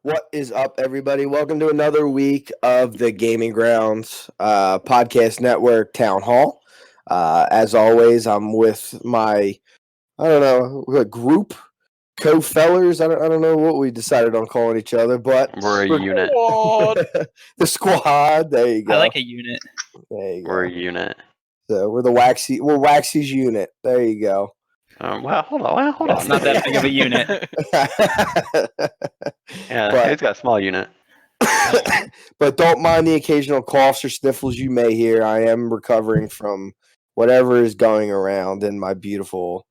What is up, everybody? Welcome to another week of the Gaming Grounds Podcast Network Town Hall. As always, I'm with my, group co-fellers. I don't know what we decided on calling each other, but We're a unit. The squad. There you go. I like a unit. There you go. We're a unit. So we're Waxy's unit. There you go. Hold on. It's not that big of a unit. Yeah, it's got a small unit. But don't mind the occasional coughs or sniffles you may hear. I am recovering from whatever is going around in my beautiful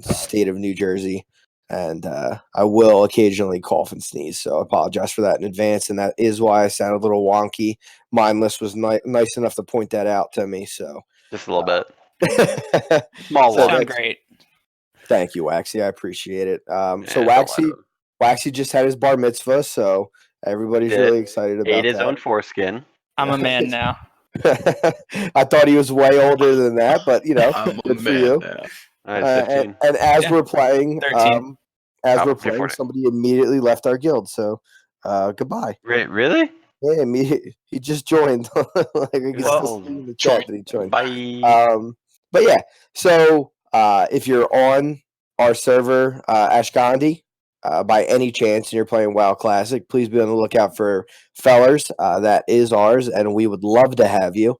state of New Jersey. And I will occasionally cough and sneeze. So I apologize for that in advance. And that is why I sound a little wonky. Mindless was nice enough to point that out to me. So Just a little bit. Small So sound great. Thank you, Waxy. I appreciate it. So don't Waxy just had his bar mitzvah, so everybody's really excited about ate his that. own foreskin. I'm a man now. I thought he was way older than that, but I'm good for you. And as we're playing, 13. somebody immediately left our guild. So goodbye. Really? Yeah, he just joined. Like, I can still see in the chat that he joined. Bye. But yeah, so if you're on our server, Ashgandhi, by any chance, and you're playing WoW Classic, please be on the lookout for Fellers. That is ours, and we would love to have you.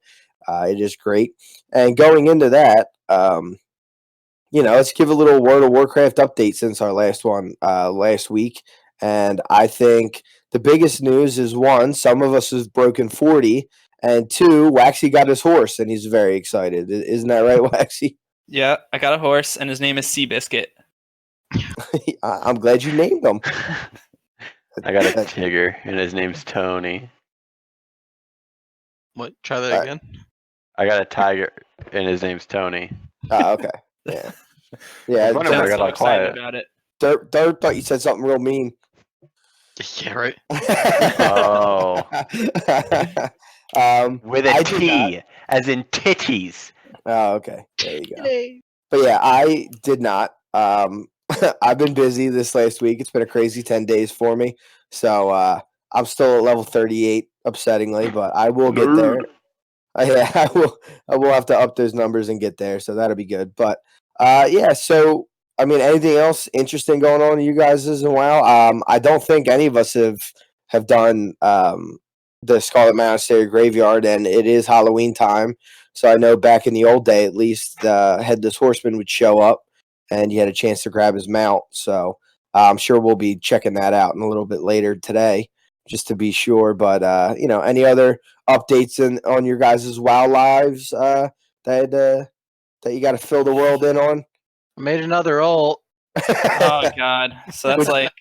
It is great. And going into that, let's give a little World of Warcraft update since our last one last week. And I think the biggest news is, one, some of us have broken 40, and two, Waxy got his horse, and he's very excited. Isn't that right, Waxy? Yeah, I got a horse, and his name is Seabiscuit. I'm glad you named him. I got a Tigger, and his name's Tony. What? Try that again? I got a Tiger, and his name's Tony. Oh, okay. Yeah. Yeah. I wonder if I got all quiet. About it. Dirt thought you said something real mean. Yeah, right. Oh. With a I T, as in titties. Oh, okay. There you go. But yeah, I did not. I've been busy this last week. It's been a crazy 10 days for me. So I'm still at level 38, upsettingly, but I will get there. Yeah, I will have to up those numbers and get there, so that'll be good. But yeah, so I mean, anything else interesting going on in you guys as well? I don't think any of us have done the Scarlet Monastery Graveyard, and it is Halloween time. So I know back in the old day, at least, the Headless Horseman would show up, and you had a chance to grab his mount. So I'm sure we'll be checking that out in a little bit later today, just to be sure. But any other updates on your guys' WoW lives that you got to fill the world in on? I made another ult. Oh, God. So that's like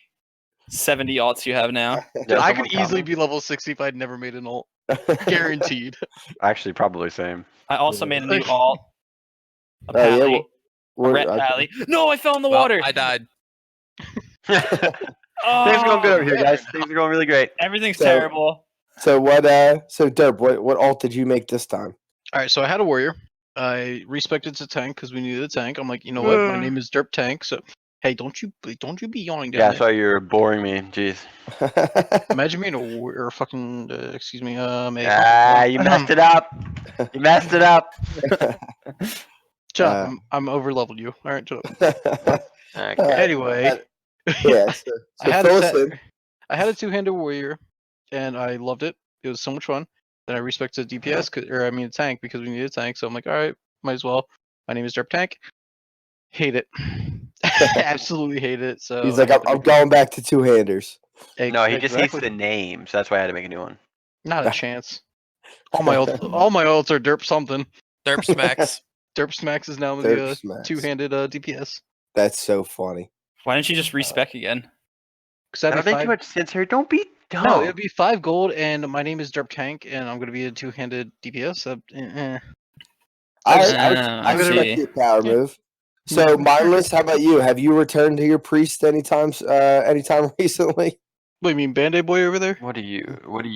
70 alts you have now. Dude, I could easily be level 60 if I'd never made an ult. Guaranteed. Actually, probably same. I also made a new alt. A Oh, yeah, pally. A ret pally. No, I fell in the water. I died. Things are going good over here, guys. Things are going really great. Everything's terrible. So what? So Derp, what ult did you make this time? All right, so I had a warrior. I respected the tank because we needed a tank. I'm like, you know what? My name is Derp Tank. So hey, don't you be yawning down Yeah, there. so you're boring me. Jeez. Imagine being a fucking excuse me. You messed it up. You messed it up. Shut up. I'm over leveled you. All right, shut up. Okay. Anyway. Yeah. So I had Phil a two-handed warrior, and I loved it. It was so much fun. Then I respected DPS, tank, because we needed a tank. So I'm like, all right, might as well. My name is Derp Tank. Hate it. Absolutely hate it. So he's like, I'm going back to two-handers. No, he just hates the name, so that's why I had to make a new one. Not a chance. All my ults are Derp something. Derp Smacks. Derp Smacks is now Derp the Smacks. two-handed DPS. That's so funny. Why didn't you just respec again? Because That makes too much sense here. Don't be dumb. No, it'd be 5 gold, and my name is Derp Tank, and I'm gonna be a two-handed DPS. I respect your power move. So, Mindless, how about you? Have you returned to your priest anytime recently? What do you mean, Band-Aid boy over there? What do you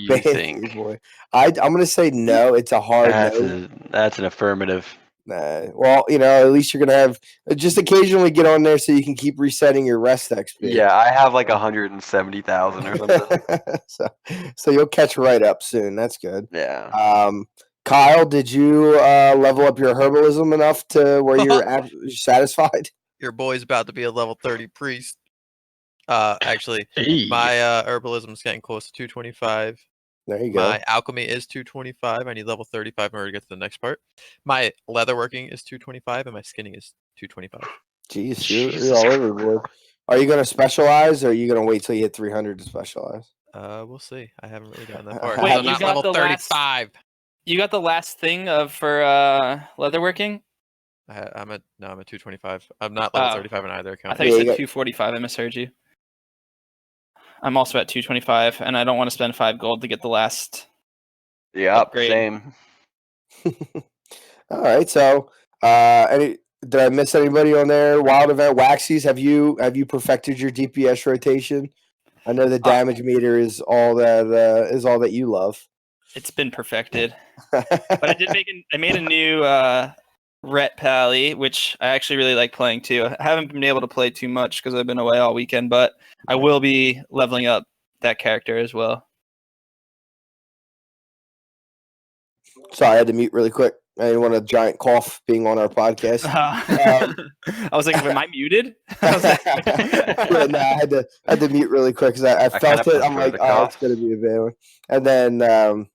Band-Aid think? boy. I'm gonna say no. It's a hard no. That's an affirmative. Well, at least you're gonna have just occasionally get on there so you can keep resetting your rest XP. Yeah, I have like 170,000 or something. so you'll catch right up soon. That's good. Yeah. Kyle, did you level up your herbalism enough to where you're satisfied? Your boy's about to be a level 30 priest. Actually, Hey. my herbalism's getting close to 225. There you go. My alchemy is 225. I need level 35 in order to get to the next part. My leatherworking is 225, and my skinning is 225. Jeez, you're all over the board. Are you going to specialize, or are you going to wait till you hit 300 to specialize? We'll see. I haven't really gotten that far. Wait, I'm you not got level the last- 35. You got the last thing for leatherworking? I'm at 225. I'm not level Oh. 35 on either I account. thought you Yeah, said you got- 245. I misheard you. I'm also at 225, and I don't want to spend 5 gold to get the last. Yep, Upgrade. same. All right. So, did I miss anybody on there? Wild event Waxies. Have you perfected your DPS rotation? I know the damage meter is all that you love. It's been perfected, but I made a new Ret Pally, which I actually really like playing too. I haven't been able to play too much because I've been away all weekend, but I will be leveling up that character as well. Sorry, I had to mute really quick. I didn't want a giant cough being on our podcast. I was like, am I muted? I was like, Yeah, no, I had to mute really quick because I felt kinda it. I'm prefer like, the oh, it's cough. gonna be a bad one. And then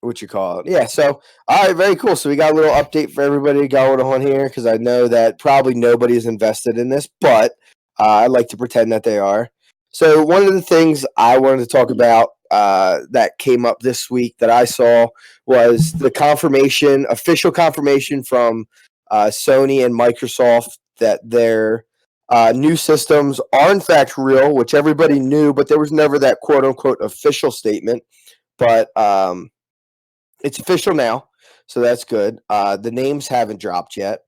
what you call it? Yeah. So all right, very cool. So we got a little update for everybody going on here because I know that probably nobody's invested in this, but I like to pretend that they are. So one of the things I wanted to talk about that came up this week that I saw was the official confirmation from Sony and Microsoft that their new systems are in fact real, which everybody knew, but there was never that quote unquote official statement. But it's official now, so that's good. The names haven't dropped yet.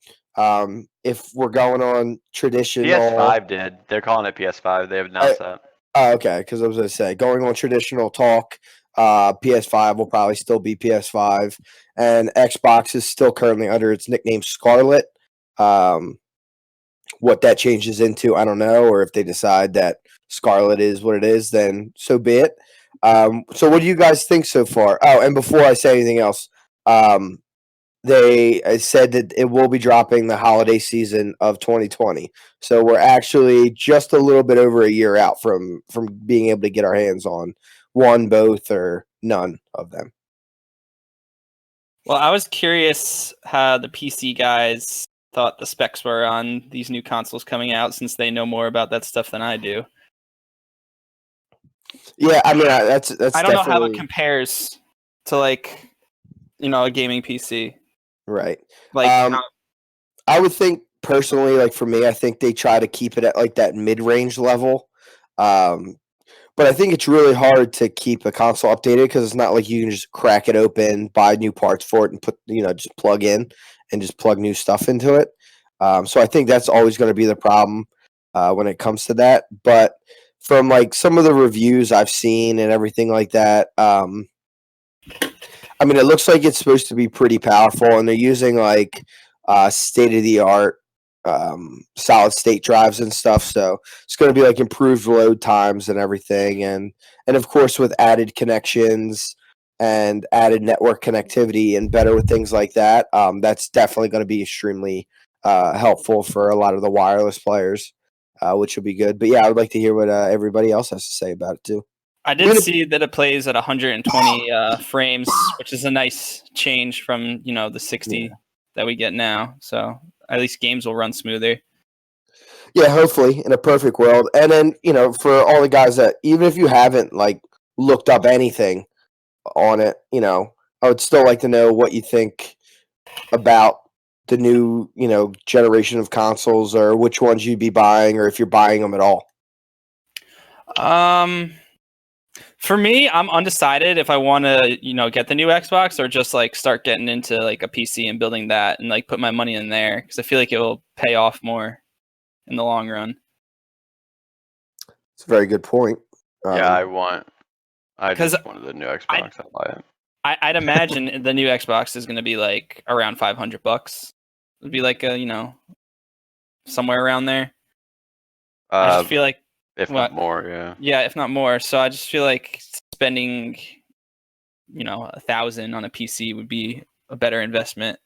If we're going on traditional, PS5 did. They're calling it PS5. They have announced that. Oh, okay, because I was going to say, going on traditional talk, PS5 will probably still be PS5, and Xbox is still currently under its nickname Scarlet. What that changes into, I don't know, or if they decide that Scarlet is what it is, then so be it. So what do you guys think so far? Oh, and before I say anything else, they said that it will be dropping the holiday season of 2020. So we're actually just a little bit over a year out from being able to get our hands on one, both, or none of them. well, I was curious how the PC guys thought the specs were on these new consoles coming out, since they know more about that stuff than I do. Yeah, I mean that's I don't know how it definitely compares to a gaming PC. right. Like, I would think personally, like for me, I think they try to keep it at like that mid-range level. But I think it's really hard to keep a console updated because it's not like you can just crack it open, buy new parts for it, and put just plug in and just plug new stuff into it. So I think that's always going to be the problem when it comes to that. But from like some of the reviews I've seen and everything like that, I mean, it looks like it's supposed to be pretty powerful, and they're using like state of the art solid state drives and stuff. So it's going to be like improved load times and everything, and of course with added connections and added network connectivity and better with things like that. That's definitely going to be extremely helpful for a lot of the wireless players, which will be good. But yeah, I would like to hear what everybody else has to say about it too. I did see that it plays at 120 frames, which is a nice change from the 60 that we get now. So at least games will run smoother. Yeah, hopefully in a perfect world. And then for all the guys that even if you haven't like looked up anything on it, I would still like to know what you think about the new generation of consoles, or which ones you'd be buying, or if you're buying them at all. For me, I'm undecided if I want to, get the new Xbox or just like start getting into like a PC and building that and like put my money in there, because I feel like it will pay off more in the long run. It's a very good point. Yeah, I just wanted the new Xbox. I'll buy it. I'd imagine the new Xbox is going to be like around $500. It'd be like somewhere around there. I just feel like if not more, yeah. Yeah, if not more. So I just feel like spending, $1,000 on a PC would be a better investment.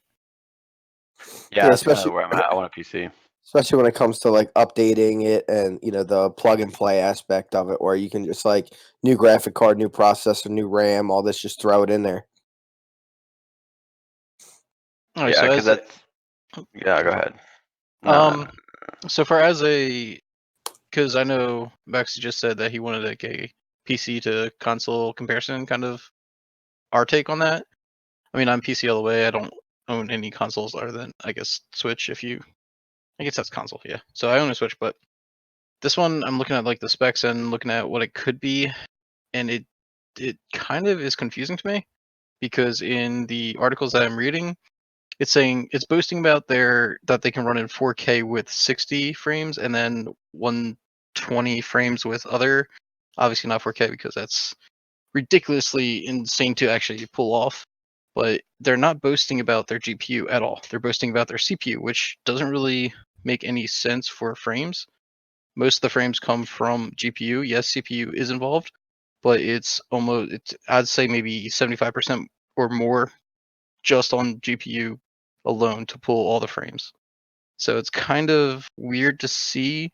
Yeah, especially where I'm at. I want a PC. Especially when it comes to like updating it and the plug and play aspect of it, where you can just like new graphic card, new processor, new RAM, all this, just throw it in there. All right, Yeah, because that's. Yeah, go ahead. So because I know Maxi just said that he wanted like a PC to console comparison, kind of our take on that. I mean, I'm PC all the way. I don't own any consoles other than, I guess, Switch. I guess that's console, yeah. So I own a Switch, but this one, I'm looking at like the specs and looking at what it could be, and it kind of is confusing to me because in the articles that I'm reading, it's saying it's boasting about that they can run in 4K with 60 frames and then 120 frames with other, obviously not 4K because that's ridiculously insane to actually pull off. But they're not boasting about their GPU at all. They're boasting about their CPU, which doesn't really make any sense for frames. Most of the frames come from GPU. Yes, CPU is involved, but I'd say maybe 75% or more just on GPU alone to pull all the frames. So it's kind of weird to see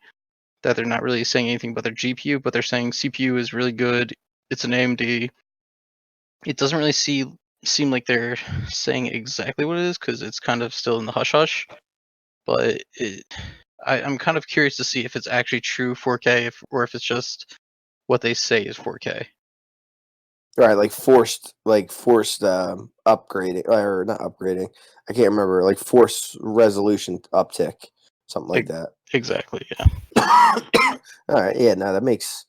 that they're not really saying anything about their GPU, but they're saying CPU is really good. It's an AMD. It doesn't really seem like they're saying exactly what it is because it's kind of still in the hush hush. But I'm kind of curious to see if it's actually true 4K or if it's just what they say is 4K. Right, like forced upgrading or not upgrading. I can't remember. Like forced resolution uptick, something like that. Exactly. Yeah. All right. Yeah. No, that makes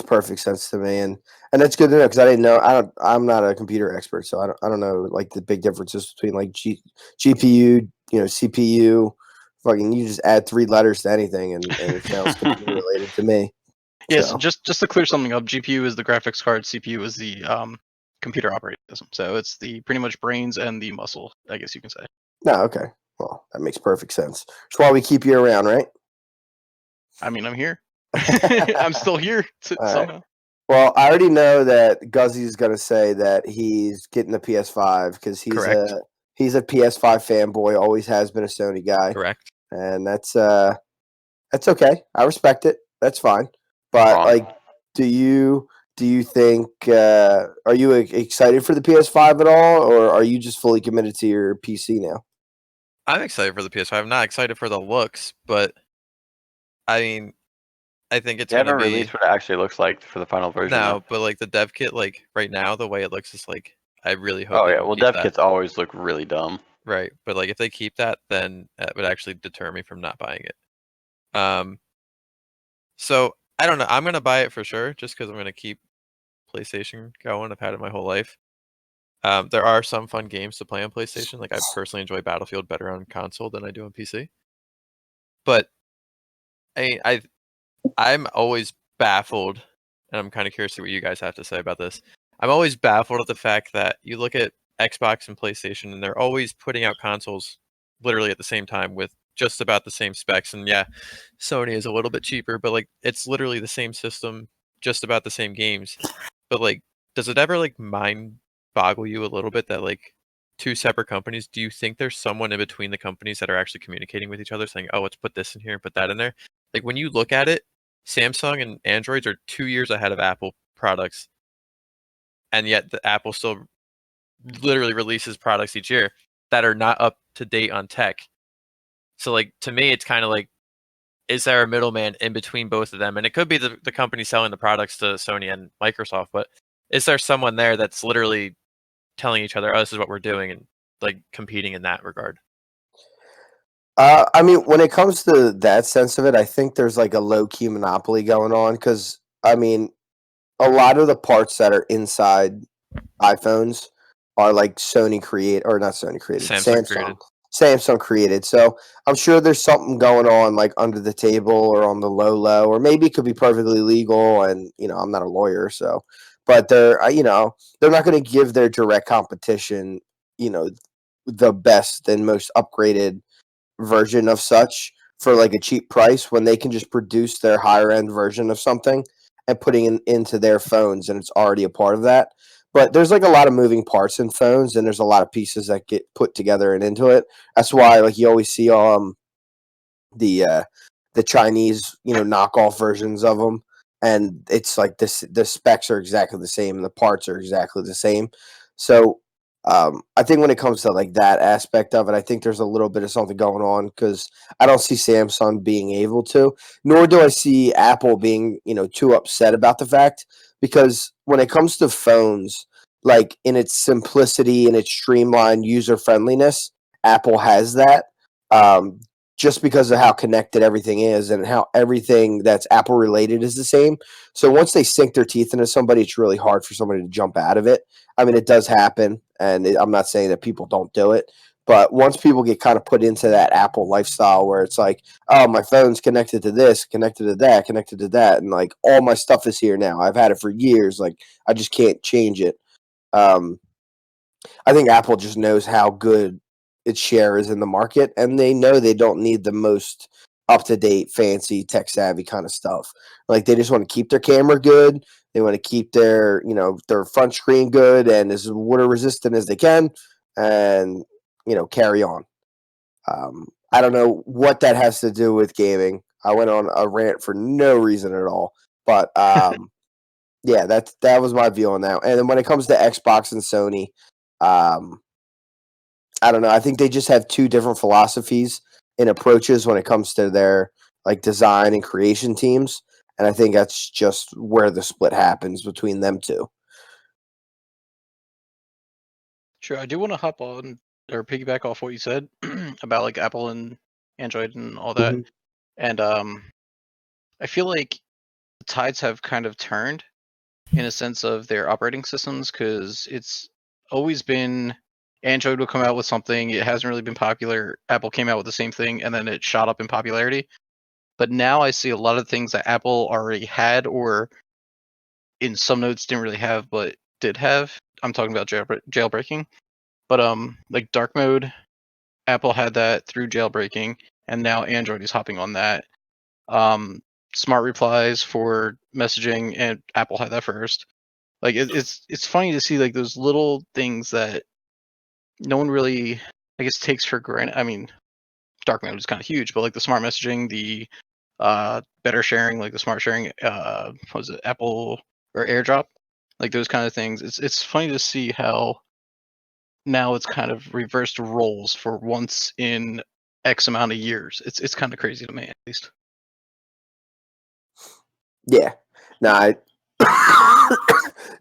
perfect sense to me, and that's good to know because I didn't know. I'm not a computer expert, so I don't know like the big differences between like GPU, CPU. Fucking, you just add 3 letters to anything, and it sounds completely related to me. Yes, so. just to clear something up, GPU is the graphics card, CPU is the computer operating system. So it's the pretty much brains and the muscle, I guess you can say. No, okay. Well, that makes perfect sense. That's why we keep you around, right? I mean, I'm here. I'm still here somehow. Right. Well, I already know that Guzzy is going to say that he's getting the PS5 because he's a PS5 fanboy. Always has been a Sony guy. Correct. And that's okay. I respect it. That's fine. But like, do you think are you excited for the PS5 at all, or are you just fully committed to your PC now? I'm excited for the PS5. I'm not excited for the looks, but I mean, I think it's going to be. They haven't released what it actually looks like for the final version. No, but like the dev kit, like right now, the way it looks is like I really hope. Oh yeah, well, dev kits always look really dumb. Right, but like if they keep that, then that would actually deter me from not buying it. So I don't know. I'm gonna buy it for sure, just because I'm gonna keep PlayStation going. I've had it my whole life. There are some fun games to play on PlayStation. Like I personally enjoy Battlefield better on console than I do on PC. But I'm always baffled, and I'm kind of curious to see what you guys have to say about this. I'm always baffled at the fact that you look at Xbox and PlayStation, and they're always putting out consoles literally at the same time with just about the same specs. And yeah, Sony is a little bit cheaper, but like it's literally the same system, just about the same games. But like, does it ever like mind boggle you a little bit that like 2 separate companies? Do you think there's someone in between the companies that are actually communicating with each other, saying, "Oh, let's put this in here and put that in there"? Like when you look at it, Samsung and Androids are 2 years ahead of Apple products, and yet the Apple still literally releases products each year that are not up to date on tech. So like to me, it's kind of like, is there a middleman in between both of them? And it could be the company selling the products to Sony and Microsoft, but is there someone there that's literally telling each other, "Oh, this is what we're doing," and like competing in that regard? I mean, when it comes to that sense of it, I think there's like a low-key monopoly going on because, I mean, a lot of the parts that are inside iPhones are like Samsung created. Samsung created. So I'm sure there's something going on like under the table or on the low, or maybe it could be perfectly legal. And I'm not a lawyer, so. but they're they're not going to give their direct competition the best and most upgraded version of such for like a cheap price when they can just produce their higher end version of something and putting it into their phones, and it's already a part of that. But there's like a lot of moving parts in phones, and there's a lot of pieces that get put together and into it. That's why like you always see the Chinese knockoff versions of them, and it's like this the specs are exactly the same and the parts are exactly the same. So I think when it comes to like that aspect of it, I think there's a little bit of something going on because I don't see Samsung being able to, nor do I see Apple being too upset about the fact, because when it comes to phones, like in its simplicity and its streamlined user friendliness, Apple has that. Um, just because of how connected everything is and how everything that's Apple related is the same. So once they sink their teeth into somebody, it's really hard for somebody to jump out of it. I mean, it does happen, and I'm not saying that people don't do it, but once people get kind of put into that Apple lifestyle where it's like, oh, my phone's connected to this, connected to that, connected to that, and like all my stuff is here now. I've had it for years. Like I just can't change it. Um, I think Apple just knows how good its share is in the market, and they know they don't need the most up to date, fancy, tech savvy kind of stuff. Like they just want to keep their camera good. They want to keep their their front screen good and as water resistant as they can, and carry on. I don't know what that has to do with gaming. I went on a rant for no reason at all, but yeah, that was my view on that. And then when it comes to Xbox and Sony, um, I don't know. I think they just have two different philosophies and approaches when it comes to their like design and creation teams, and I think that's just where the split happens between them two. Sure, I do want to hop on or piggyback off what you said about like Apple and Android and all that. Mhm. And I feel like the tides have kind of turned in a sense of their operating systems because it's always been Android will come out with something, it hasn't really been popular. Apple came out with the same thing and then it shot up in popularity. But now I see a lot of things that Apple already had or in some notes didn't really have but did have. I'm talking about jailbreaking. But like dark mode, Apple had that through jailbreaking, and now Android is hopping on that. Smart replies for messaging, and Apple had that first. Like it's funny to see like those little things that no one really, I guess, takes for granted. I mean, dark mode is kind of huge, but like the smart messaging, the better sharing, like the smart sharing, what was it, Apple or AirDrop, like those kind of things. It's funny to see how now it's kind of reversed roles for once in X amount of years. It's kind of crazy to me, at least. Yeah. No,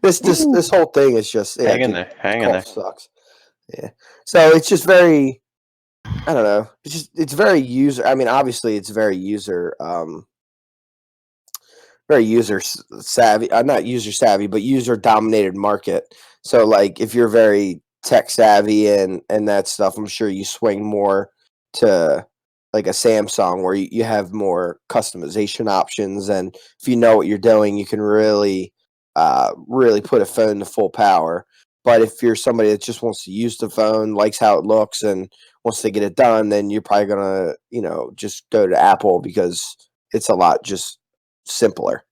this whole thing is just Hang in there. Hang in there. Sucks. Yeah. So it's just very, I don't know. It's very user. I mean, obviously, it's very user savvy. Not user savvy, but user dominated market. So like, if you're very tech savvy and that stuff, I'm sure you swing more to like a Samsung where you have more customization options, and if you know what you're doing, you can really put a phone to full power. But if you're somebody that just wants to use the phone, likes how it looks, and wants to get it done, then you're probably gonna just go to Apple because it's a lot just simpler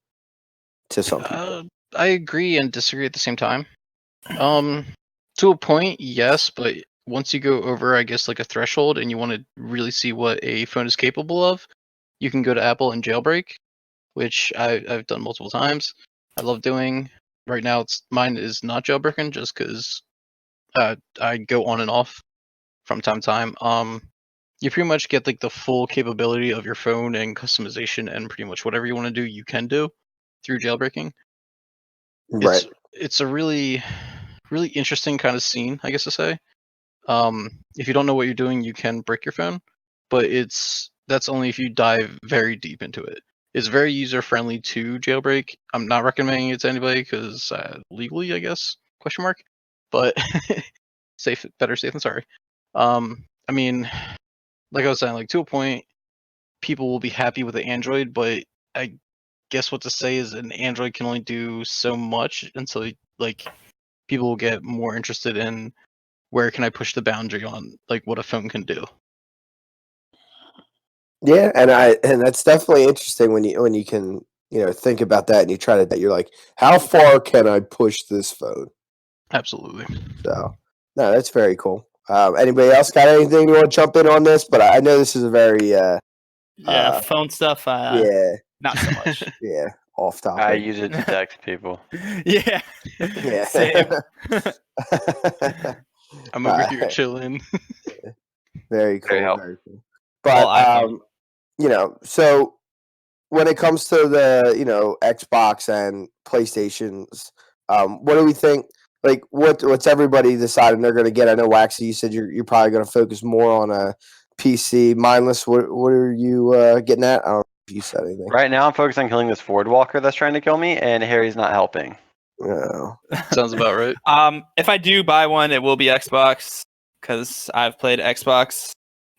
to some people. I agree and disagree at the same time. To a point, yes, but once you go over, I guess, like a threshold, and you want to really see what a phone is capable of, you can go to Apple and jailbreak, which I've done multiple times. I love doing. Right now, mine is not jailbroken just because I go on and off from time to time. You pretty much get like the full capability of your phone and customization, and pretty much whatever you want to do, you can do through jailbreaking. Right. It's a really interesting kind of scene, I guess to say. If you don't know what you're doing, you can break your phone, but that's only if you dive very deep into it. It's very user friendly to jailbreak. I'm not recommending it to anybody because legally, I guess, question mark. But better safe than sorry. I mean, like I was saying, like to a point, people will be happy with the Android, but guess what to say is an Android can only do so much until like people will get more interested in where can I push the boundary on like what a phone can do. Yeah, and that's definitely interesting when you can think about that and you try to you're like, how far can I push this phone? Absolutely. So no, that's very cool. Anybody else got anything you want to jump in on this? But I know this is a very phone stuff. yeah, Not so much. yeah, off topic. I use it to text people. Yeah. Yeah. Same. I'm over here chilling. Very cool. helpful. Very cool. But All iPhone. So when it comes to the Xbox and PlayStations, what do we think? Like, what's everybody deciding they're going to get? I know Waxy, you said you're probably going to focus more on a PC. Mindless, what are you getting at? I don't know if you said anything. Right now, I'm focused on killing this Ford Walker that's trying to kill me, and Harry's not helping. No. Sounds about right. If I do buy one, it will be Xbox because I've played Xbox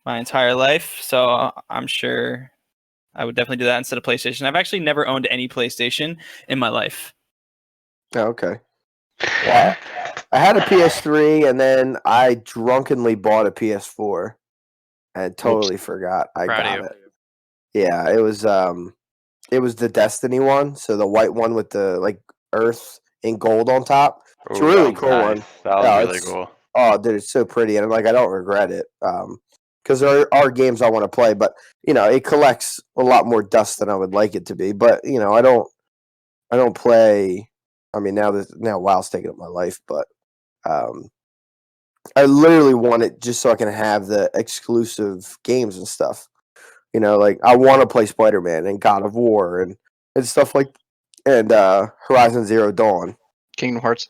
my entire life, so I'm sure I would definitely do that instead of PlayStation. I've actually never owned any PlayStation in my life. Oh, okay. Yeah, I had a PS3 and then I drunkenly bought a PS4 and totally forgot I Proud got of it. Yeah, it was the Destiny one, so the white one with the like earth and gold on top. It's a Ooh, really that cool one's nice. one. That was Yeah, really it's- cool. Oh, dude, it's so pretty, and like I don't regret it. Because there are games I want to play, but it collects a lot more dust than I would like it to be. But I don't play. I mean, now WoW's taking up my life, but I literally want it just so I can have the exclusive games and stuff. Like I want to play Spider-Man and God of War and stuff like, and Horizon Zero Dawn. Kingdom Hearts.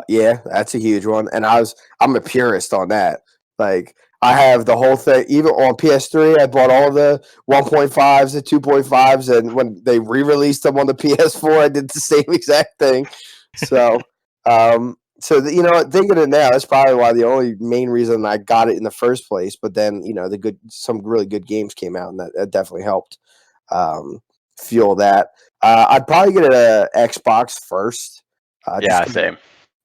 Yeah, that's a huge one, and I'm a purist on that. Like I have the whole thing, even on PS3. I bought all the 1.5s, the 2.5s, and when they re-released them on the PS4, I did the same exact thing. So, thinking it now, that's probably why the only main reason I got it in the first place. But then, some really good games came out, and that definitely helped fuel that. I'd probably get a Xbox first. Yeah, same.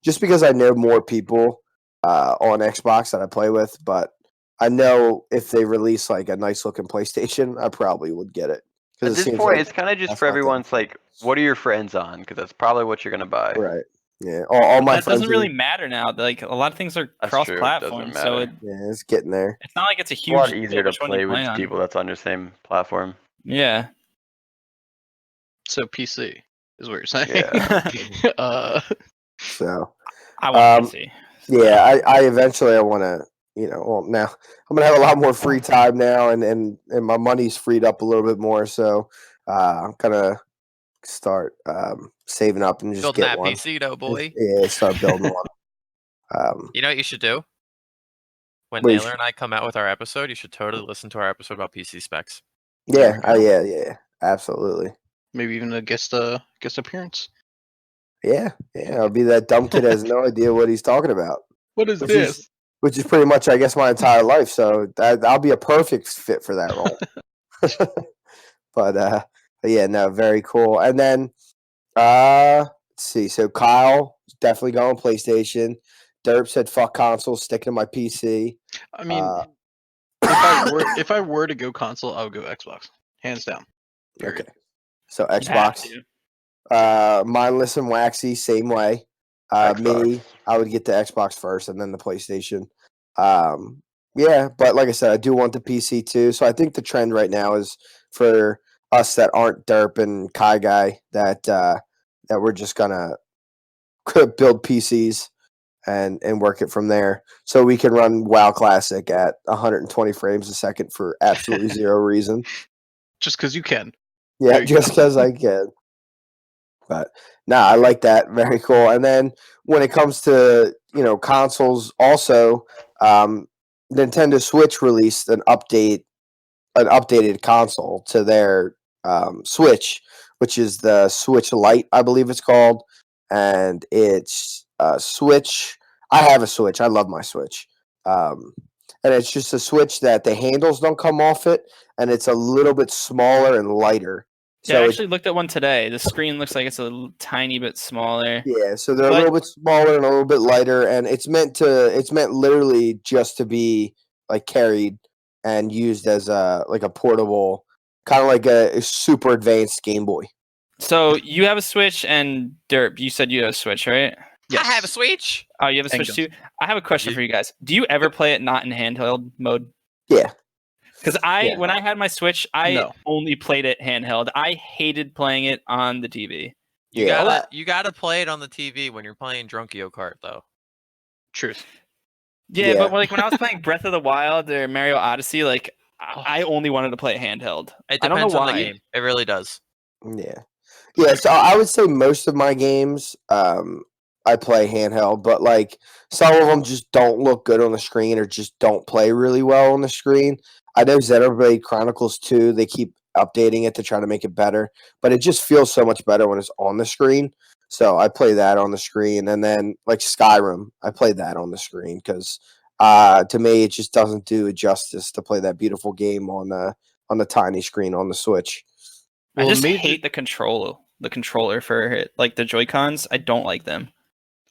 Just because I know more people on Xbox that I play with, but I know if they release like a nice looking PlayStation, I probably would get it. At this point, it's kind of just for everyone's like, what are your friends on? Because that's probably what you're gonna buy. Right. Yeah. All my that friends doesn't really matter now. Like a lot of things are That's true, it cross-platform, doesn't so matter. it's getting there. it's not like it's a It's a huge. lot easier to which one play you with on. people that's on your same platform. Yeah. So PC is what you're saying. Yeah. So I want to see. yeah, I eventually I want to. Well, now I'm gonna have a lot more free time now, and my money's freed up a little bit more. So I'm gonna start saving up and just Building get that one. PC though, boy. Yeah, start building one. You know what you should do? When What you Naylor and I come out with our episode, you should totally listen to our episode about PC specs. Yeah, There we go. yeah, absolutely. Maybe even a guest appearance. Yeah, I'll be that dumb kid that has no idea what he's talking about, What is which is pretty much, I guess, my entire life. So I'll be a perfect fit for that role. But yeah, no, very cool. And then let's see. So Kyle definitely going PlayStation. Derp said fuck consoles, sticking to my PC. I mean, if I were to go console, I would go Xbox, hands down. Period. Okay, so You have Xbox. to. Mindless and Waxy, same way. Me, I would get the Xbox first and then the PlayStation. Yeah, but like I said, I do want the PC too. So I think the trend right now is for us that aren't Derp and Kai Guy that we're just gonna build PCs and work it from there. So we can run WoW Classic at 120 frames a second for absolutely zero reason. Just because you can. Yeah, There you just go. because I can. But I like that. Very cool. And then when it comes to consoles, also Nintendo Switch released an updated console to their Switch, which is the Switch Lite, I believe it's called, and it's a Switch. I have a Switch. I love my Switch, and it's just a Switch that the handles don't come off it, and it's a little bit smaller and lighter. Yeah, I actually looked at one today. The screen looks like it's a tiny bit smaller. Yeah, so they're a little bit smaller and a little bit lighter, and it's meant literally just to be like carried and used as a portable, kind of like a super advanced Game Boy. So you have a Switch, and Derp, you said you have a Switch, right? Yes. I have a Switch. Oh, you have a Switch too? I have a question for you guys. Do you ever play it not in handheld mode? Yeah. Because when I had my Switch, I only played it handheld. I hated playing it on the TV. You gotta play it on the TV when you're playing Drunkio Kart, though. Truth. Yeah, but like when I was playing Breath of the Wild or Mario Odyssey, like I only wanted to play it handheld. It depends on the game. It really does. Yeah. So I would say most of my games, I play handheld, but like some of them just don't look good on the screen or just don't play really well on the screen. I know Xenoblade Chronicles 2, they keep updating it to try to make it better, but it just feels so much better when it's on the screen. So I play that on the screen, and then like Skyrim, I play that on the screen because to me it just doesn't do it justice to play that beautiful game on the tiny screen on the Switch. I just hate the controller for it, like the Joy-Cons. I don't like them.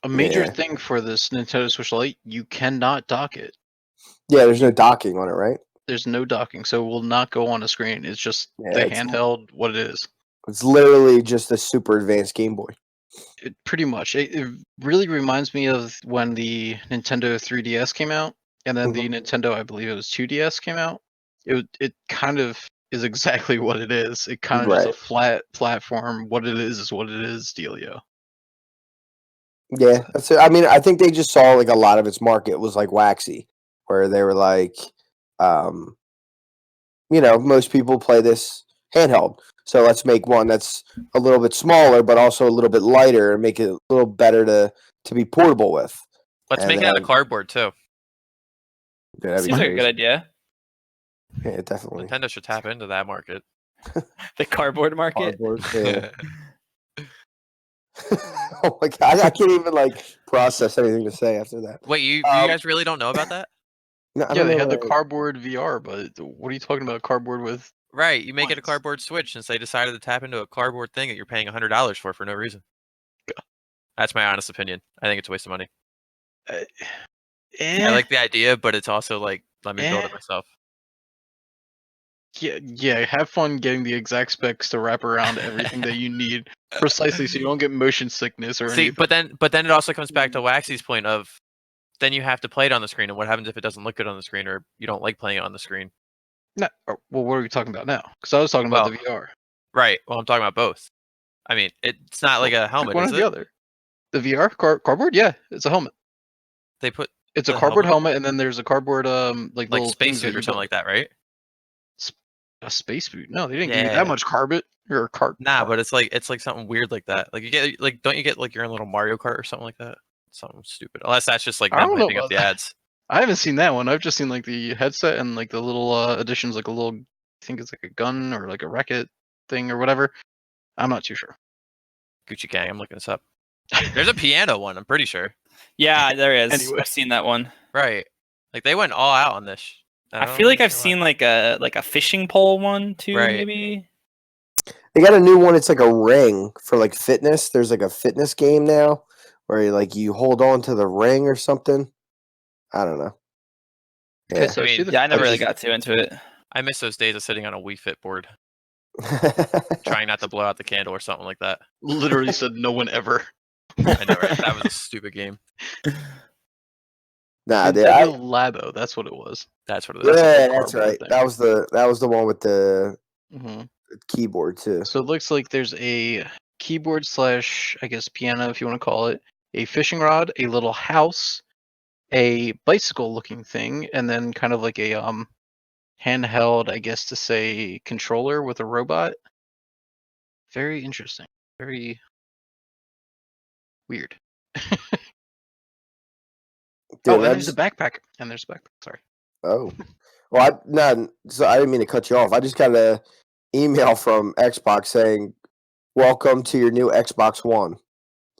A major thing for this Nintendo Switch Lite, you cannot dock it. Yeah, there's no docking on it, right? There's no docking, so it will not go on a screen. It's just the handheld, what it is. It's literally just a super advanced Game Boy. Pretty much. It really reminds me of when the Nintendo 3DS came out, and then the Nintendo, I believe it was 2DS came out. It kind of is exactly what it is. It kind of just a flat platform. What it is what it is, dealio. Yeah, that's it. I mean, I think they just saw like a lot of its market was like waxy, where they were like, most people play this handheld, so let's make one that's a little bit smaller, but also a little bit lighter, and make it a little better to be portable with. Let's make it out of cardboard too. Seems like a good idea. Yeah, definitely. Nintendo should tap into that market. The cardboard market. Yeah. Oh my god, I can't even like process anything to say after that. Wait, you guys really don't know about that? No, they had the cardboard VR, but what are you talking about? Cardboard with? Right, you make it a cardboard Switch since they decided to tap into a cardboard thing that you're paying $100 for no reason. That's my honest opinion. I think it's a waste of money. I like the idea, but it's also like, let me build it myself. Yeah. Have fun getting the exact specs to wrap around everything that you need precisely, so you don't get motion sickness or anything. But then it also comes back to Waxy's point of, then you have to play it on the screen, and what happens if it doesn't look good on the screen, or you don't like playing it on the screen? No, well, what are we talking about now? Because I was talking about the VR. Right. Well, I'm talking about both. I mean, it's not like a helmet. One is or it? the other. The VR cardboard, yeah, it's a helmet. It's a cardboard helmet, and then there's a cardboard like little spacesuit or something like that, right? A space boot? No, they didn't give you that much carbon or Nah, but it's like something weird like that. Like you get don't you get like your own little Mario Kart or something like that? Something stupid. Unless that's just like them hyping up the ads. I haven't seen that one. I've just seen like the headset and like the little additions, like a little, I think it's like a gun or like a racket thing or whatever. I'm not too sure. Gucci Gang, I'm looking this up. There's a piano one, I'm pretty sure. Yeah, there is. Anyway. I've seen that one. Right. Like they went all out on this. I feel like I've seen like a fishing pole one too, maybe. They got a new one. It's like a ring for like fitness. There's like a fitness game now where you hold on to the ring or something. I don't know. Yeah, so I never really got too into it. I miss those days of sitting on a Wii Fit board, trying not to blow out the candle or something like that. Literally said no one ever. I know, right? That was a stupid game. Nah, Labo, that's what it was. That's what it is. Yeah, that's right. That was the one with the keyboard too. So it looks like there's a keyboard / I guess piano, if you want to call it, a fishing rod, a little house, a bicycle looking thing, and then kind of like a handheld, I guess to say, controller with a robot. Very interesting. Very weird. Dude, and there's a backpack. Sorry. Oh. Well, so I didn't mean to cut you off. I just got an email from Xbox saying, "Welcome to your new Xbox One."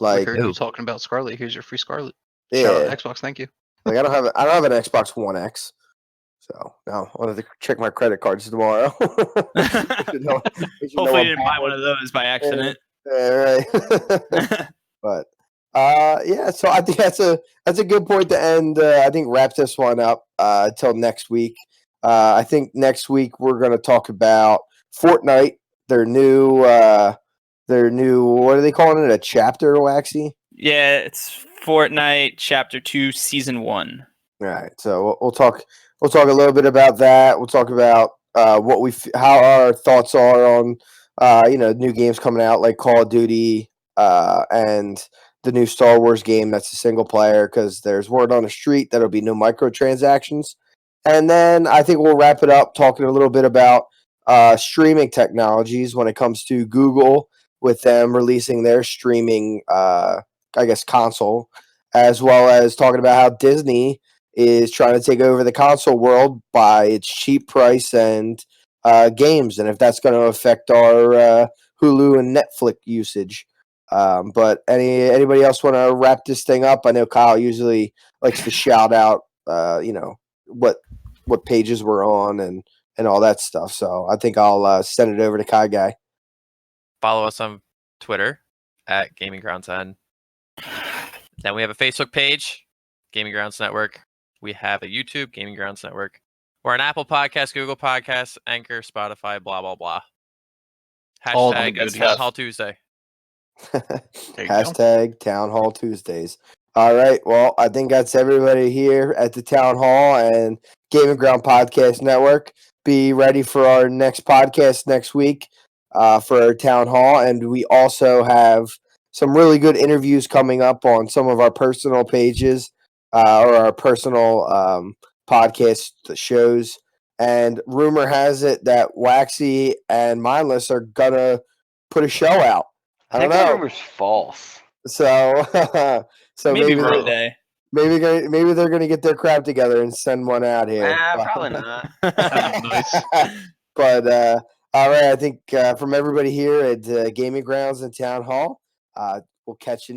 Like, I heard you talking about Scarlet. Here's your free Scarlet. Yeah. Shout out Xbox, thank you. Like I don't have an Xbox One X. So no, I'll have to check my credit cards tomorrow. Hopefully, you didn't buy one of those by accident. Right. But yeah, so I think that's a good point to end. I think wrap this one up until next week. I think next week we're going to talk about Fortnite, their new what are they calling it? A chapter, Waxy? Yeah, it's Fortnite Chapter 2, Season 1. All right, so we'll talk a little bit about that. We'll talk about how our thoughts are on new games coming out like Call of Duty and the new Star Wars game that's a single player, because there's word on the street that'll be no microtransactions. And then I think we'll wrap it up talking a little bit about streaming technologies when it comes to Google, with them releasing their streaming console, as well as talking about how Disney is trying to take over the console world by its cheap price and games, and if that's going to affect our Hulu and Netflix usage. But anybody else want to wrap this thing up? I know Kyle usually likes to shout out, what pages we're on and all that stuff. So I think I'll send it over to Kai Guy. Follow us on Twitter at Gaming Grounds N. Then we have a Facebook page, Gaming Grounds Network. We have a YouTube, Gaming Grounds Network. We're on Apple Podcasts, Google Podcasts, Anchor, Spotify, blah, blah, blah. All the Hashtag good Town stuff. Hall Tuesday. Hashtag Town Hall Tuesdays. All right. Well, I think that's everybody here at the Town Hall and Gaming Ground Podcast Network. Be ready for our next podcast next week for our Town Hall. And we also have some really good interviews coming up on some of our personal pages or our personal podcast shows. And rumor has it that Waxy and Mindless are going to put a show out. I don't think that know. rumor's false. So, Maybe maybe one day. maybe they're gonna get their crap together and send one out here. Probably not. Nice. But all right, I think from everybody here at Gaming Grounds and Town Hall, we'll catch you next.